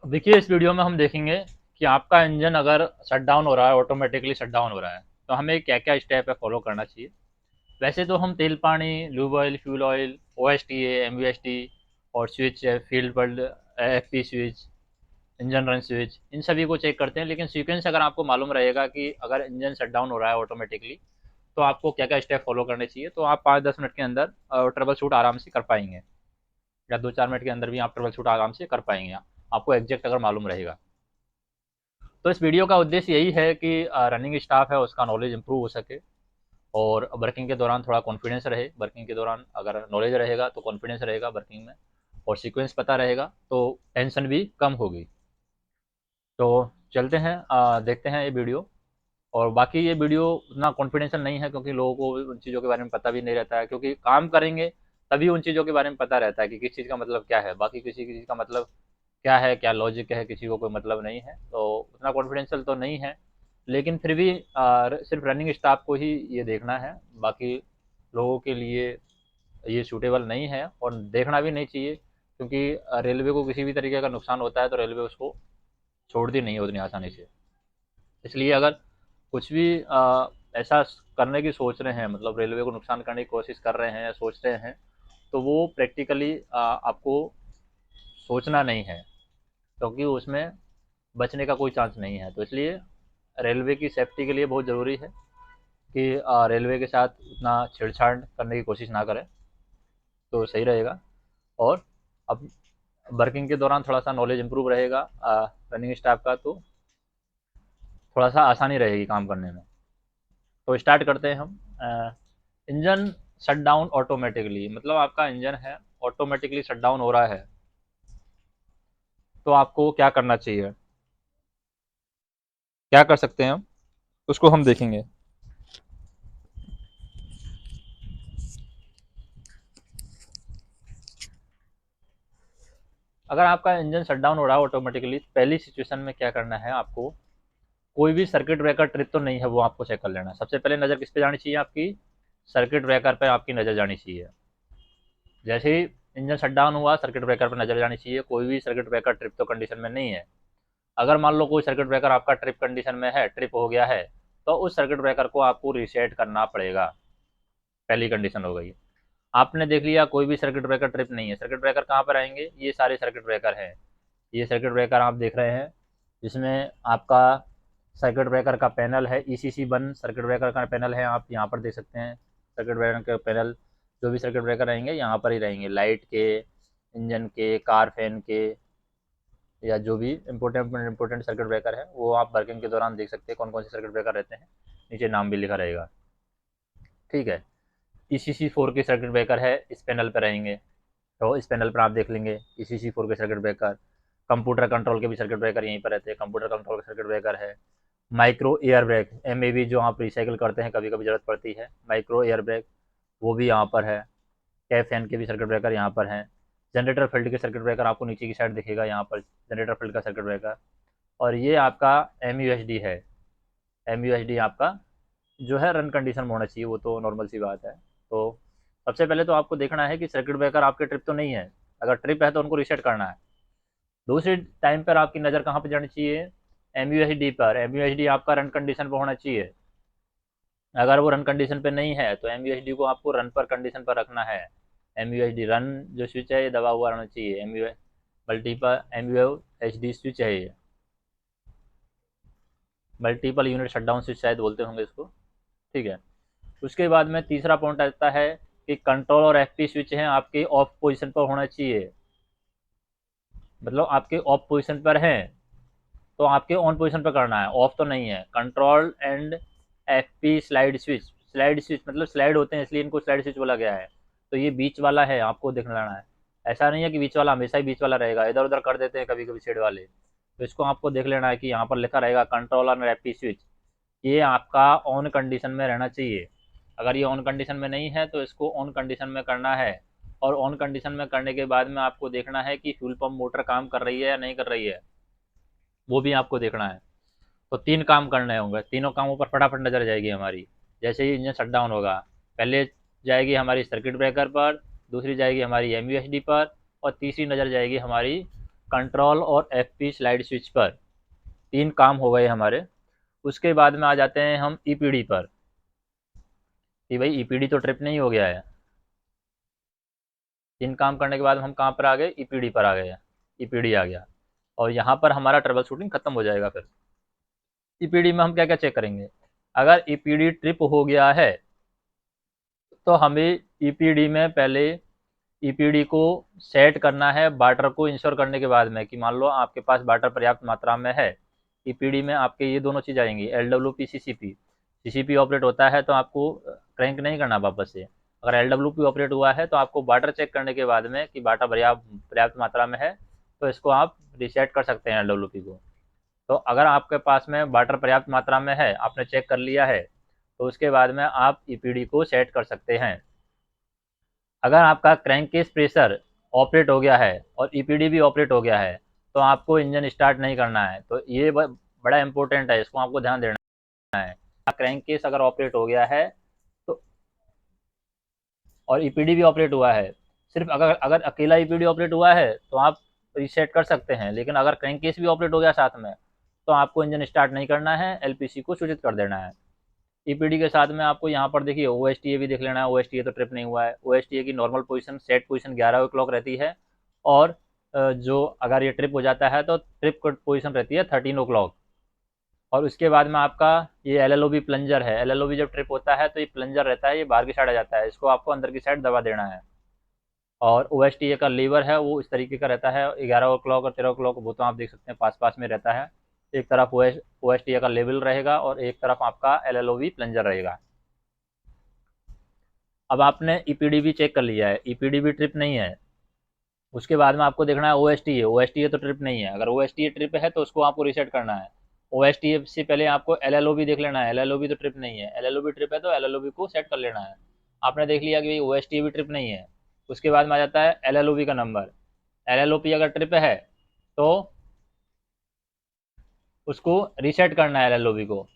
देखिए, इस वीडियो में हम देखेंगे कि आपका इंजन अगर शट डाउन हो रहा है, ऑटोमेटिकली शट डाउन हो रहा है, तो हमें क्या-क्या स्टेप है फॉलो करना चाहिए। वैसे तो हम तेल पानी, lube oil, fuel oil, OSTA, MVST और स्विच है, field world, FP switch, engine run switch, इन सभी को चेक करते हैं। लेकिन सीक्वेंस अगर आपको मालूम रहेगा कि अगर इंजन शट डाउन हो रहा है ऑटोमेटिकली, तो आपको क्या-क्या स्टेप फॉलो करने चाहिए, तो आप 5-10 मिनट के अंदर ट्रबल शूट आराम से कर पाएंगे, या 2-4 मिनट के अंदर भी आप ट्रबल शूट आराम से कर पाएंगे, आपको एग्जैक्ट अगर मालूम रहेगा। तो इस वीडियो का उद्देश्य यही है कि रनिंग स्टाफ है उसका नॉलेज इंप्रूव हो सके, और वर्किंग के दौरान थोड़ा कॉन्फिडेंस रहे। वर्किंग के दौरान अगर नॉलेज रहेगा तो कॉन्फिडेंस रहेगा वर्किंग में, और सीक्वेंस पता रहेगा तो टेंशन भी कम होगी। तो चलते हैं, देखते हैं ये वीडियो। और बाकी ये वीडियो उतना कॉन्फिडेंशियल नहीं है, क्योंकि लोगों को उन चीज़ों के बारे में पता भी नहीं रहता है, क्योंकि काम करेंगे तभी उन चीज़ों के बारे में पता रहता है कि किस चीज़ का मतलब क्या है। बाकी किसी चीज़ का मतलब क्या है, क्या लॉजिक है, किसी को कोई मतलब नहीं है, तो उतना कॉन्फिडेंशियल तो नहीं है। लेकिन फिर भी सिर्फ रनिंग स्टाफ को ही ये देखना है, बाकी लोगों के लिए ये सूटेबल नहीं है और देखना भी नहीं चाहिए, क्योंकि रेलवे को किसी भी तरीके का नुकसान होता है तो रेलवे उसको छोड़ती नहीं है उतनी आसानी से। इसलिए अगर कुछ भी ऐसा करने की सोच रहे हैं, मतलब रेलवे को नुकसान करने की कोशिश कर रहे हैं या सोच रहे हैं, तो वो प्रैक्टिकली आपको सोचना नहीं है, क्योंकि उसमें बचने का कोई चांस नहीं है। तो इसलिए रेलवे की सेफ्टी के लिए बहुत ज़रूरी है कि रेलवे के साथ उतना छेड़छाड़ करने की कोशिश ना करें, तो सही रहेगा। और अब वर्किंग के दौरान थोड़ा सा नॉलेज इंप्रूव रहेगा रनिंग स्टाफ का, तो थोड़ा सा आसानी रहेगी काम करने में। तो स्टार्ट करते हैं हम। इंजन शट डाउन ऑटोमेटिकली, मतलब आपका इंजन है ऑटोमेटिकली शट डाउन हो रहा है, तो आपको क्या करना चाहिए, क्या कर सकते हैं हम, उसको हम देखेंगे। अगर आपका इंजन शट डाउन हो रहा है ऑटोमेटिकली, पहली सिचुएशन में क्या करना है आपको, कोई भी सर्किट ब्रेकर ट्रिप तो नहीं है, वो आपको चेक कर लेना है। सबसे पहले नज़र किस पे जानी चाहिए आपकी, सर्किट ब्रेकर पे आपकी नज़र जानी चाहिए। जैसे ही इंजन शट डाउन हुआ, सर्किट ब्रेकर पे नज़र जानी चाहिए, कोई भी सर्किट ब्रेकर ट्रिप तो कंडीशन में नहीं है। अगर मान लो कोई सर्किट ब्रेकर आपका ट्रिप कंडीशन में है, ट्रिप हो गया है, तो उस सर्किट ब्रेकर को आपको रीसेट करना पड़ेगा। पहली कंडीशन हो गई। आपने देख लिया कोई भी सर्किट ब्रेकर ट्रिप नहीं है, सर्किट ब्रेकर कहाँ पर आएंगे, ये सारे सर्किट ब्रेकर हैं। ये सर्किट ब्रेकर आप देख रहे हैं, जिसमें आपका सर्किट ब्रेकर का पैनल है, ईसीसी वन सर्किट ब्रेकर का पैनल है, आप यहाँ पर देख सकते हैं। सर्किट ब्रेकर के पैनल, जो भी सर्किट ब्रेकर रहेंगे यहाँ पर ही रहेंगे, लाइट के, इंजन के, कार फैन के, या जो भी इंपॉर्टेंट सर्किट ब्रेकर है, वो आप वर्किंग के दौरान देख सकते हैं कौन कौन से सर्किट ब्रेकर रहते हैं। नीचे नाम भी लिखा रहेगा, ठीक है। ईसीसी फोर के सर्किट ब्रेकर है, इस पैनल पर रहेंगे, तो इस पैनल पर आप देख लेंगे ईसीसी फोर के सर्किट ब्रेकर। कंप्यूटर कंट्रोल के भी सर्किट ब्रेकर यहीं पर रहते हैं, कंप्यूटर कंट्रोल के सर्किट ब्रेकर है। माइक्रो एयर ब्रेक, एम जो आप रिसाइकिल करते हैं, कभी कभी ज़रूरत पड़ती है, माइक्रो एयर ब्रेक, वो भी यहाँ पर है। कैफ फैन के भी सर्किट ब्रेकर यहाँ पर हैं। जनरेटर फील्ड के सर्किट ब्रेकर आपको नीचे की साइड दिखेगा, यहाँ पर जनरेटर फील्ड का सर्किट ब्रेकर। और ये आपका एम है। एम आपका जो है रन कंडीशन में होना चाहिए, वो तो नॉर्मल सी बात है। तो सबसे पहले तो आपको देखना है कि सर्किट ब्रेकर आपके ट्रिप तो नहीं है, अगर ट्रिप है तो उनको रीसेट करना है। दूसरी टाइम पर आपकी नज़र कहाँ पर जानी चाहिए, एम पर। एम आपका रन कंडीशन पर होना चाहिए। अगर वो रन कंडीशन पे नहीं है तो एम को आपको रन पर कंडीशन पर रखना है। एम रन जो स्विच है ये दबा हुआ रहना चाहिए, एम मल्टीपल एम स्विच है ये, मल्टीपल यूनिट शटडाउन स्विच शायद बोलते होंगे इसको, ठीक है। उसके बाद में तीसरा पॉइंट आता है कि कंट्रोल और एफपी स्विच हैं आपके ऑफ पोजीशन पर होना चाहिए, मतलब आपके ऑफ पोजीशन पर हैं तो आपके ऑन पोजीशन पर करना है, ऑफ तो नहीं है। Control and FP slide switch, slide switch मतलब स्लाइड होते हैं इसलिए इनको स्लाइड स्विच बोला गया है। तो ये बीच वाला है, आपको देखना है। ऐसा नहीं है कि बीच वाला हमेशा ही बीच वाला रहेगा, इधर उधर कर देते हैं कभी कभी शेड वाले, तो इसको आपको देख लेना है कि यहाँ पर लिखा रहेगा कंट्रोल और एफपी स्विच, ये आपका ऑन कंडीशन में रहना चाहिए। अगर ये ऑन कंडीशन में नहीं है तो इसको ऑन कंडीशन में करना है। और ऑन कंडीशन में करने के बाद में आपको देखना है कि फ्यूल पंप मोटर काम कर रही है या नहीं कर रही है, वो भी आपको देखना है। तो तीन काम करने होंगे, तीनों कामों पर फटाफट नज़र जाएगी हमारी। जैसे ही इंजन शट डाउन होगा, पहले जाएगी हमारी सर्किट ब्रेकर पर, दूसरी जाएगी हमारी एम पर, और तीसरी नज़र जाएगी हमारी कंट्रोल और एफपी स्लाइड स्विच पर 3 काम हो गए हमारे। उसके बाद में आ जाते हैं हम ईपीडी पर, कि भाई ईपीडी तो ट्रिप नहीं हो गया है। 3 काम करने के बाद हम कहाँ पर आ गए, ईपीडी पर आ गए, ईपीडी आ गया और यहाँ पर हमारा ट्रबल शूटिंग खत्म हो जाएगा। फिर ईपीडी में हम क्या क्या चेक करेंगे, अगर ईपीडी ट्रिप हो गया है तो हमें ईपीडी में पहले ईपीडी को सेट करना है वाटर को इंश्योर करने के बाद में, कि मान लो आपके पास वाटर पर्याप्त मात्रा में है। ईपीडी में आपके ये दोनों चीज़ आएंगी, एलडब्ल्यूपी सीसीपी। सीसीपी ऑपरेट होता है तो आपको क्रैंक नहीं करना वापस से। अगर एलडब्ल्यूपी ऑपरेट हुआ है तो आपको वाटर चेक करने के बाद में कि वाटर पर्याप्त मात्रा में है तो इसको आप रिसेट कर सकते हैं एलडब्ल्यूपी को। तो अगर आपके पास में वाटर पर्याप्त मात्रा में है, आपने चेक कर लिया है, तो उसके बाद में आप ईपीडी को सेट कर सकते हैं। अगर आपका क्रैंक केस प्रेशर ऑपरेट हो गया है और ईपीडी भी ऑपरेट हो गया है तो आपको इंजन स्टार्ट नहीं करना है। तो ये बड़ा इंपॉर्टेंट है, इसको आपको ध्यान देना है। क्रैंक केस अगर ऑपरेट हो गया है तो और ईपीडी भी ऑपरेट हुआ है, सिर्फ अगर अगर अकेला ईपीडी ऑपरेट हुआ है तो आप रीसेट कर सकते हैं, लेकिन अगर क्रैंक केस भी ऑपरेट हो गया साथ में तो आपको इंजन स्टार्ट नहीं करना है, एलपीसी को सूचित कर देना है। ईपीडी के साथ में आपको यहाँ पर देखिए ओएसटीए भी देख लेना है। ओएसटीए तो ट्रिप नहीं हुआ है। ओएसटीए की normal position set position 11 o'clock रहती है और जो अगर ये ट्रिप हो जाता है तो ट्रिप पोजीशन रहती है 13 o'clock। और उसके बाद में आपका ये एलएलओबी प्लंजर है। एलएलओबी जब ट्रिप होता है तो ये प्लंजर रहता है, ये बाहर की साइड आ जाता है, इसको आपको अंदर की साइड दबा देना है। और ओएसटीए का लीवर है वो इस तरीके का रहता है, 11 o'clock और 13 o'clock वो तो आप देख सकते हैं पास पास में रहता है। एक तरफ ओएसटीए का लेवल रहेगा और एक तरफ आपका एलएलओबी प्लंजर रहेगा। अब आपने ईपीडी भी चेक कर लिया है, ईपीडी भी ट्रिप नहीं है। उसके बाद में आपको देखना है ओएसटीए। ओएसटीए तो ट्रिप नहीं है, अगर ओएसटीए ट्रिप है तो उसको आपको रीसेट करना है। ओएसटीए से पहले आपको एलएलओबी देख लेना है। एलएलओबी तो ट्रिप नहीं है, एलएलओबी ट्रिप है तो एलएलओबी को सेट कर लेना है। आपने देख लिया कि ओएसटीए भी ट्रिप नहीं है। उसके बाद में आ जाता है एलएलओबी का नंबर। एलएलओपी अगर ट्रिप है तो उसको रीसेट करना है एलएलओबी को।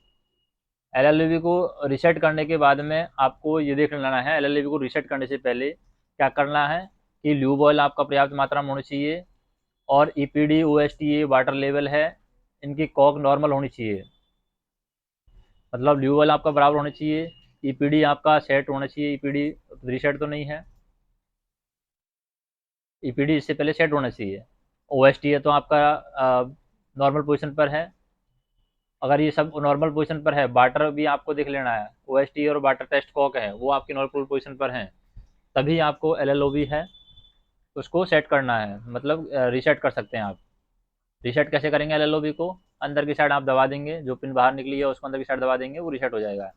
एलएलबी को रीसेट करने के बाद में आपको ये देख लेना है, एलएलबी को रीसेट करने से पहले क्या करना है कि ल्यूब ऑयल आपका पर्याप्त मात्रा में होनी चाहिए और ईपीडी ओएसटीए वाटर लेवल है, इनकी कॉक नॉर्मल होनी चाहिए। मतलब ल्यूब ऑयल आपका बराबर होना चाहिए, ईपीडी आपका सेट होना चाहिए। ईपीडी रीसेट तो नहीं है, ईपीडी इससे पहले सेट होना चाहिए। ओएसटीए तो आपका नॉर्मल पोजीशन पर है। अगर ये सब नॉर्मल पोजीशन पर है, वाटर भी आपको देख लेना है, ओएसटी और वाटर टेस्ट कॉक है वो आपकी नॉर्मल पोजीशन पर हैं, तभी आपको एलएलओबी है उसको सेट करना है, मतलब रीसेट कर सकते हैं आप। रीसेट कैसे करेंगे एलएलओबी को, अंदर की साइड आप दबा देंगे, जो पिन बाहर निकली है उसको अंदर की साइड दबा देंगे, वो रीसेट हो जाएगा।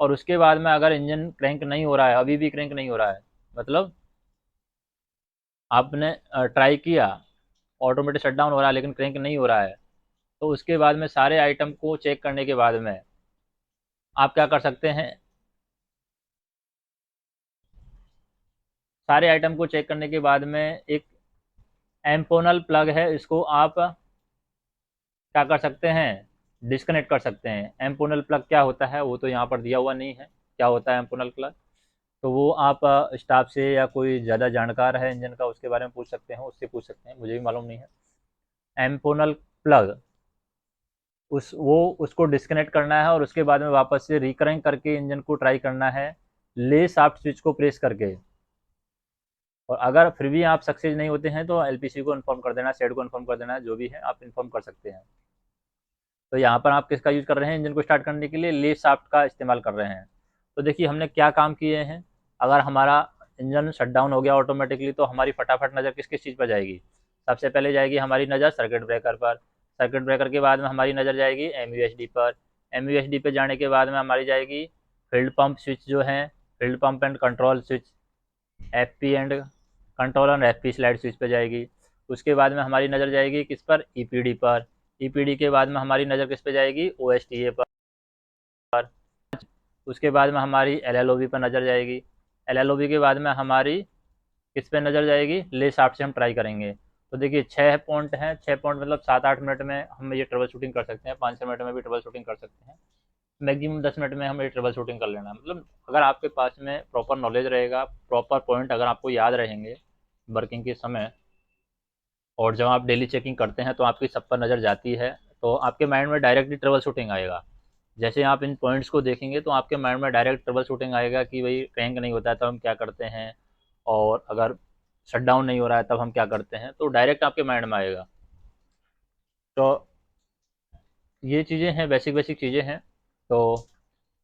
और उसके बाद में अगर इंजन क्रैंक नहीं हो रहा है, अभी भी क्रैंक नहीं हो रहा है, मतलब आपने ट्राई किया, ऑटोमेटिक शट डाउन हो रहा है लेकिन क्रैंक नहीं हो रहा है, तो उसके बाद में सारे आइटम को चेक करने के बाद में आप क्या कर सकते हैं, सारे आइटम को चेक करने के बाद में एक एम्पोनल प्लग है, इसको आप क्या कर सकते हैं, डिस्कनेक्ट कर सकते हैं। एम्पोनल प्लग क्या होता है वो तो यहाँ पर दिया हुआ नहीं है, क्या होता है एम्पोनल प्लग, तो वो आप स्टाफ से या कोई ज़्यादा जानकार है इंजन का उसके बारे में पूछ सकते हैं, उससे पूछ सकते हैं, मुझे भी मालूम नहीं है। एम्पोनल प्लग उसको डिस्कनेक्ट करना है और उसके बाद में वापस से रिकरिंग करके इंजन को ट्राई करना है, ले शाफ्ट स्विच को प्रेस करके। और अगर फिर भी आप सक्सेस नहीं होते हैं तो एलपीसी को इन्फॉर्म कर देना, सेट को इन्फॉर्म कर देना, जो भी है आप इन्फॉर्म कर सकते हैं। तो यहाँ पर आप किसका यूज़ कर रहे हैं, इंजन को स्टार्ट करने के लिए ले शाफ्ट का इस्तेमाल कर रहे हैं। तो देखिए हमने क्या काम किए हैं। अगर हमारा इंजन शट डाउन हो गया ऑटोमेटिकली तो हमारी फटाफट नज़र किस किस चीज़ पर जाएगी, सबसे पहले जाएगी हमारी नज़र सर्किट ब्रेकर पर। सर्किट ब्रेकर के बाद में हमारी नज़र जाएगी एमयूएसडी पर। एमयूएसडी पे जाने के बाद में हमारी जाएगी फील्ड पंप स्विच जो है, field pump and control switch, FP and control and FP slide switch पे जाएगी। उसके बाद में हमारी नज़र जाएगी किस पर, ईपीडी पर। ईपीडी के बाद में हमारी नज़र किस पे जाएगी, ओएसटीए पर। उसके बाद में हमारी एलएलओबी पर नज़र जाएगी। एलएलओबी के बाद में हमारी किस पे नज़र जाएगी, ले शाफ्ट से हम ट्राई करेंगे। तो देखिए 6 पॉइंट हैं, 6 पॉइंट मतलब 7-8 मिनट में हम ये ट्रबल शूटिंग कर सकते हैं, 5-6 मिनट में भी ट्रबल शूटिंग कर सकते हैं, मैक्सिमम 10 मिनट में हम ये ट्रबल शूटिंग कर लेना। मतलब अगर आपके पास में प्रॉपर नॉलेज रहेगा, प्रॉपर पॉइंट अगर आपको याद रहेंगे वर्किंग के समय, और जब आप डेली चेकिंग करते हैं तो आपकी सब पर नज़र जाती है, तो आपके माइंड में डायरेक्टली ट्रबल शूटिंग आएगा। जैसे आप इन पॉइंट्स को देखेंगे तो आपके माइंड में डायरेक्ट ट्रबल शूटिंग आएगा कि भाई क्रैंक नहीं होता है तब हम क्या करते हैं, और अगर शट डाउन नहीं हो रहा है तब हम क्या करते हैं, तो डायरेक्ट आपके माइंड में आएगा। तो ये चीज़ें हैं, बेसिक बेसिक चीज़ें हैं। तो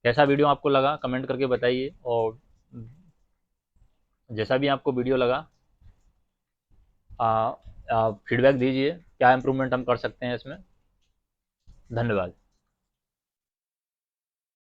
कैसा वीडियो आपको लगा कमेंट करके बताइए, और जैसा भी आपको वीडियो लगा फीडबैक दीजिए, क्या इम्प्रूवमेंट हम कर सकते हैं इसमें। धन्यवाद।